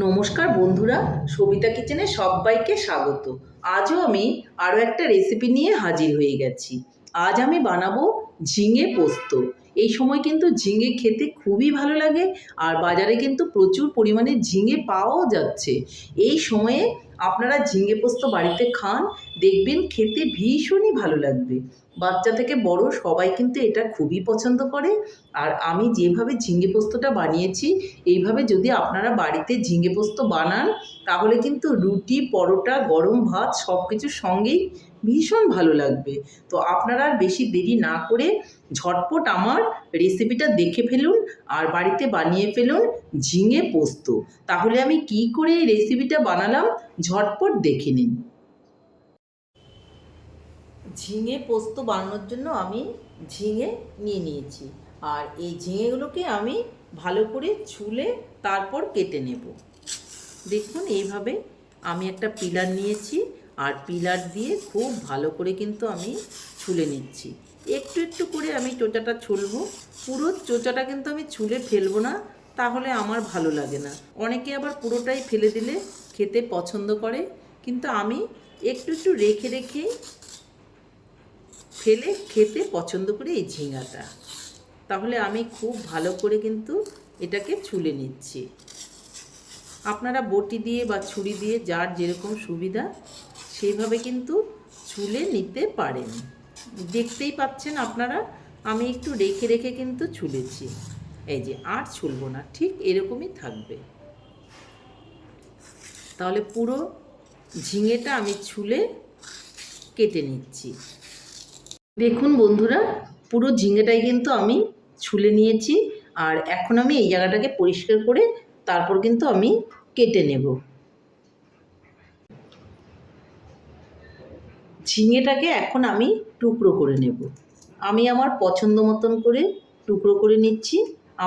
নমস্কার বন্ধুরা, সবিতা কিচেনে সবাইকে স্বাগত। আজও আমি আরও একটা রেসিপি নিয়ে হাজির হয়ে গেছি। আজ আমি বানাবো ঝিঙে পোস্ত। এই সময় কিন্তু ঝিঙে খেতে খুবই ভালো লাগে, আর বাজারে কিন্তু প্রচুর পরিমাণে ঝিঙে পাওয়াও যাচ্ছে। এই সময়ে আপনারা ঝিঙে পোস্ত বাড়িতে খান, দেখবেন খেতে ভীষণই ভালো লাগবে। বাচ্চা থেকে বড় সবাই কিন্তু এটা খুবই পছন্দ করে। আর আমি যেভাবে ঝিঙে পোস্তটা বানিয়েছি, এইভাবে যদি আপনারা বাড়িতে ঝিঙে পোস্ত বানান, তাহলে কিন্তু রুটি, পরোটা, গরম ভাত সব কিছুর সঙ্গেই ভীষণ ভালো লাগবে। তো আপনারা আর বেশি দেরি না করে ঝটপট আমার রেসিপিটা দেখে ফেলুন আর বাড়িতে বানিয়ে ফেলুন ঝিঙে পোস্ত। তাহলে আমি কি করে এই রেসিপিটা বানালাম ঝটপট দেখে নিন। ঝিঙে পোস্ত বানানোর জন্য আমি ঝিঙে নিয়ে নিয়েছি, আর এই ঝিঙেগুলোকে আমি ভালো করে ছুলে তারপর কেটে নেব। দেখুন এইভাবে আমি একটা পিলার নিয়েছি, আর পিলার দিয়ে খুব ভালো করে কিন্তু আমি ছুলে নিচ্ছি। একটু একটু করে আমি চোচাটা ছুলবো, পুরো চোচাটা কিন্তু আমি ছুলে ফেলবো না, তাহলে আমার ভালো লাগে না। অনেকে আবার পুরোটাই ফেলে দিলে খেতে পছন্দ করে, কিন্তু আমি একটু একটু রেখে রেখে ফেলে খেতে পছন্দ করি এই ঝিঙাটা। তাহলে আমি খুব ভালো করে কিন্তু এটাকে ছুলে নিচ্ছি। আপনারা বটি দিয়ে বা ছুরি দিয়ে যার যেরকম সুবিধা সেইভাবে কিন্তু ছুলে নিতে পারেন। দেখতেই পাচ্ছেন আপনারা, আমি একটু রেখে রেখে কিন্তু ছুলেছি। এই যে আর ছুলবো না, ঠিক এরকমই থাকবে। তাহলে পুরো ঝিঙেটা আমি ছুলে কেটে নিচ্ছি। দেখুন বন্ধুরা, পুরো ঝিঙেটাই কিন্তু আমি ছুলে নিয়েছি, আর এখন আমি এই জায়গাটাকে পরিষ্কার করে তারপর কিন্তু আমি কেটে নেব। ঝিঙেটাকে এখন আমি টুকরো করে নেব। আমি আমার পছন্দ মতন করে টুকরো করে নিচ্ছি,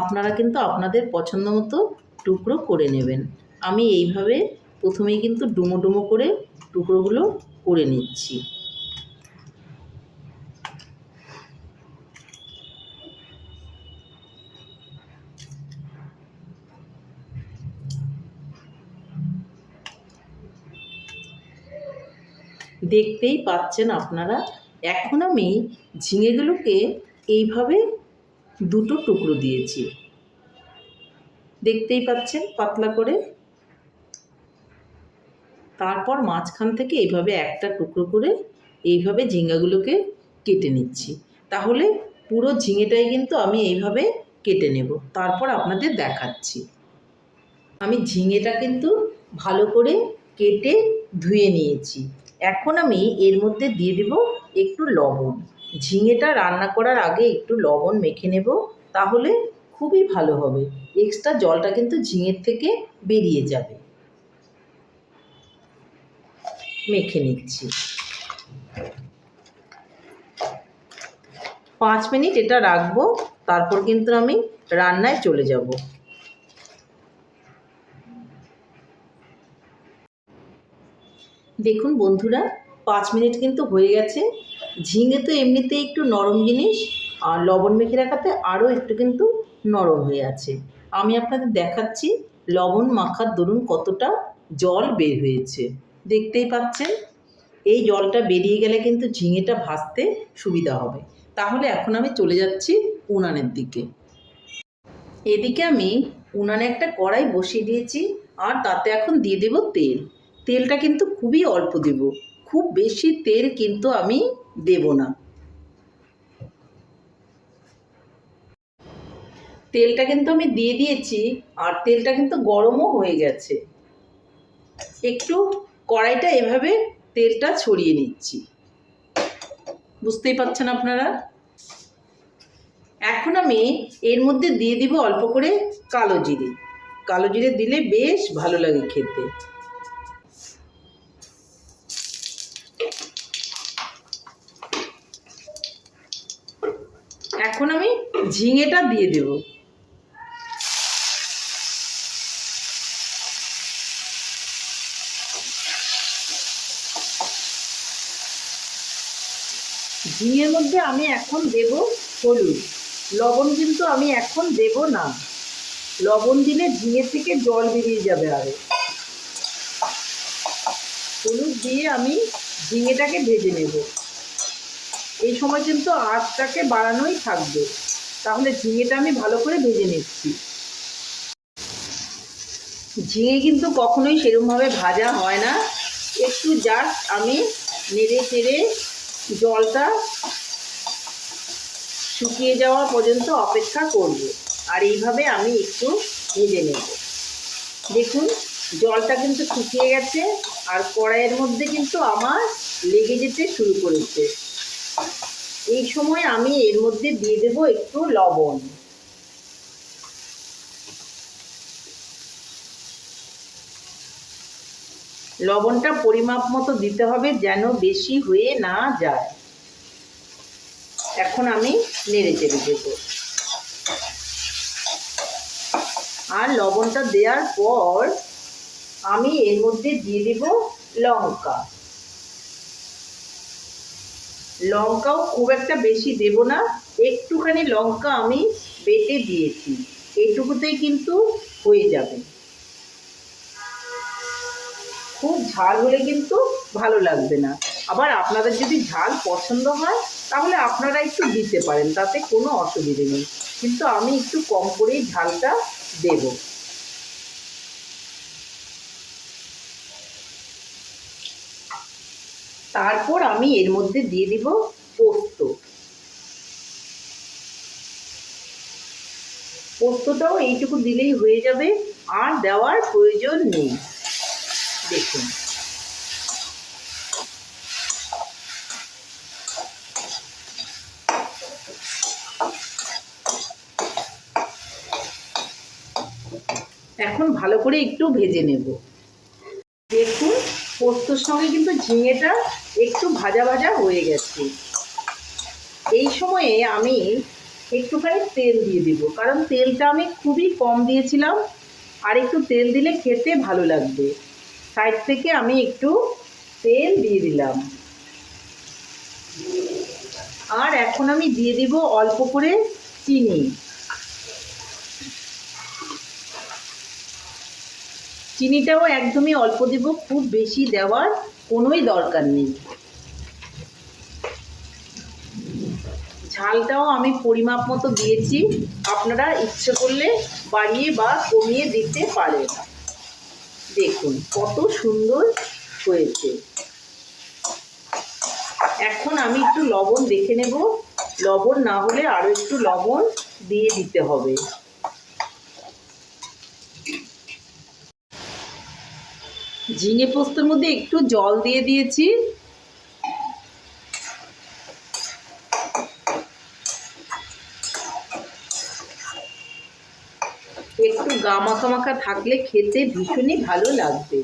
আপনারা কিন্তু আপনাদের পছন্দ মতো টুকরো করে নেবেন। আমি এইভাবে প্রথমেই কিন্তু ডুমো ডুমো করে টুকরোগুলো করে নিচ্ছি। দেখতেই পাচ্ছেন আপনারা, এখন আমি ঝিঙেগুলোকে এইভাবে দুটো টুকরো দিয়েছি, দেখতেই পাচ্ছেন পাতলা করে। তারপর মাঝখান থেকে এইভাবে একটা টুকরো করে এইভাবে ঝিঙাগুলোকে কেটে নিচ্ছি। তাহলে পুরো ঝিঙেটাই কিন্তু আমি এইভাবে কেটে নেব, তারপর আপনাদের দেখাচ্ছি। আমি ঝিঙেটা কিন্তু ভালো করে কেটে ধুয়ে নিয়েছি। এখন আমি এর মধ্যে দিয়ে দেব একটু লবণ। ঝিঙেটা রান্না করার আগে একটু লবণ মেখে নেব, তাহলে খুবই ভালো হবে। এক্সট্রা জলটা কিন্তু ঝিঙের থেকে বেরিয়ে যাবে। মেখে নিচ্ছি। 5 মিনিট এটা রাখবো, তারপর কিন্তু আমি রান্নায় চলে যাব। দেখুন বন্ধুরা, 5 মিনিট কিন্তু হয়ে গেছে। ঝিঙে তো এমনিতেই একটু নরম জিনিস, আর লবণ মেখে রাখাতে আরও একটু কিন্তু নরম হয়ে আছে। আমি আপনাদের দেখাচ্ছি লবণ মাখার দরুন কতটা জল বের হয়েছে, দেখতেই পাচ্ছেন। এই জলটা বেরিয়ে গেলে কিন্তু ঝিঙেটা ভাজতে সুবিধা হবে। তাহলে এখন আমি চলে যাচ্ছি উনানের দিকে। এদিকে আমি উনানে একটা কড়াই বসিয়ে দিয়েছি, আর তাতে এখন দিয়ে দেব তেল। তেলটা কিন্তু খুবই অল্প দেব, খুব বেশি তেল কিন্তু আমি দেব না। তেলটা কিন্তু আমি দিয়ে দিয়েছি, আর তেলটা কিন্তু গরমও হয়ে গেছে। একটু কড়াইটা এভাবে তেলটা ছড়িয়ে নিচ্ছি, বুঝতেই পাচ্ছেন আপনারা। এখন আমি এর মধ্যে দিয়ে দিব অল্প করে কালো জিরে। কালো জিরে দিলে বেশ ভালো লাগে খেতে। এখন আমি ঝিঙেটা দিয়ে দেব। ঝিঙের মধ্যে আমি এখন দেব হলুদ। লবণ কিন্তু আমি এখন দেব না। লবণ দিলে ঝিঙে থেকে জল বেরিয়ে যাবে আরও। হলুদ দিয়ে আমি ঝিঙেটাকে ভেজে নেব। এই সময় কিন্তু আঁচটাকে বাড়ানোই থাকবে, তাহলে ঝিঙেটা আমি ভালো করে ভেজে নিচ্ছি। ঝিঙে কিন্তু কখনোই সেরকমভাবে ভাজা হয় না, একটু জাস্ট আমি নেড়ে চেড়ে জলটা শুকিয়ে যাওয়া পর্যন্ত অপেক্ষা করব। আর এইভাবে আমি একটু ভেজে নেব। দেখুন জলটা কিন্তু শুকিয়ে গেছে, আর কড়াইয়ের মধ্যে কিন্তু আমার লেগে যেতে শুরু করেছে। এই সময় আমি এর মধ্যে দিয়ে দেব একটু লবণ। লবণটা পরিমাপ মতো দিতে হবে, যেন বেশি হয়ে না যায়। এখন আমি নেড়ে চেড়ে দেব। আর লবণটা দেওয়ার পর আমি এর মধ্যে দিয়ে দেব লঙ্কা। লঙ্কাও খুব একটা বেশি দেব না, একটুখানি লঙ্কা আমি বেটে দিয়েছি, এইটুকুতেই কিন্তু হয়ে যাবে। খুব ঝাল হলে কিন্তু ভালো লাগবে না। আবার আপনাদের যদি ঝাল পছন্দ হয় তাহলে আপনারা একটু দিতে পারেন, তাতে কোনো অসুবিধে নেই, কিন্তু আমি একটু কম করেই ঝালটা দেব। তারপর আমি এর মধ্যে দিয়ে দিব পোস্ত। পোস্তটাও এইটুকু দিলেই হয়ে যাবে, আর দেওয়ার প্রয়োজন নেই। দেখুন এখন ভালো করে একটু ভেজে নেব। দেখুন পোস্তর সঙ্গে কিন্তু ঝিঙেটা একটু ভাজা ভাজা হয়ে গেছে। এই সময়ে আমি একটুখানি তেল দিয়ে দিব, কারণ তেলটা আমি খুবই কম দিয়েছিলাম, আর একটু তেল দিলে খেতে ভালো লাগবে। সাইড থেকে আমি একটু তেল দিয়ে দিলাম। আর এখন আমি দিয়ে দিব অল্প করে চিনি। চিনিটাও একদমই অল্প দেব, খুব বেশি দেওয়ার কোনোই দরকার নেই। ঝালটাও আমি পরিমাপ মতো দিয়েছি, আপনারা ইচ্ছে করলে বাড়িয়ে বা কমিয়ে দিতে পারেন। দেখুন কত সুন্দর হয়েছে। এখন আমি একটু লবণ দেখে নেব, লবণ না হলে আরও একটু লবণ দিয়ে দিতে হবে। ঝিঙে পোস্তর মধ্যে একটু জল দিয়ে দিয়েছি। একটু গা মাখা মাখা থাকলে খেতে ভীষণই ভালো লাগবে।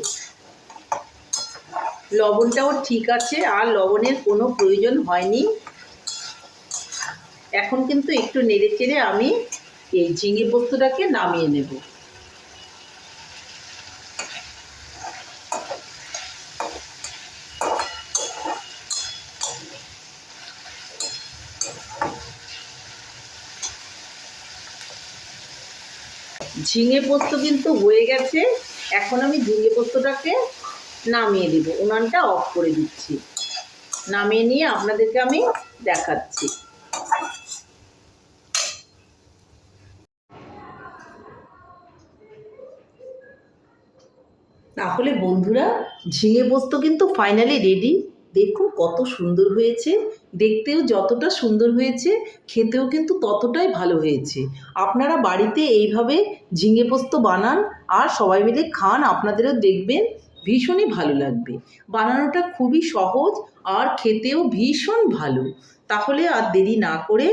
লবণটাও ঠিক আছে, আর লবণের কোনো প্রয়োজন হয়নি। এখন কিন্তু একটু নেড়ে চেড়ে আমি এই ঝিঙে পোস্তটাকে নামিয়ে নেব। ঝিঙে পোস্ত কিন্তু হয়ে গেছে। এখন আমি ঝিঙে পোস্তটাকে নামিয়ে দিব, উনানটা অফ করে দিচ্ছি। নামিয়ে নিয়ে আপনাদেরকে আমি দেখাচ্ছি। তাহলে বন্ধুরা ঝিঙে পোস্ত কিন্তু ফাইনালি রেডি। দেখুন কত সুন্দর হয়েছে, দেখতেও যতটা সুন্দর হয়েছে খেতেও কিন্তু ততটাই ভালো হয়েছে। আপনারা বাড়িতে এইভাবে ঝিঙে পোস্ত বানান আর সবাই মিলে খান, আপনাদেরও দেখবেন ভীষণই ভালো লাগবে। বানানোটা খুবই সহজ আর খেতেও ভীষণ ভালো। তাহলে আর দেরি না করে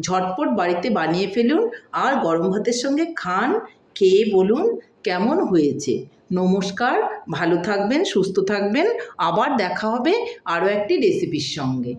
ঝটপট বাড়িতে বানিয়ে ফেলুন আর গরম ভাতের সঙ্গে খান, খেয়ে বলুন কেমন হয়েছে। নমস্কার, ভালো থাকবেন, সুস্থ থাকবেন। আবার দেখা হবে আরও একটি রেসিপির সঙ্গে।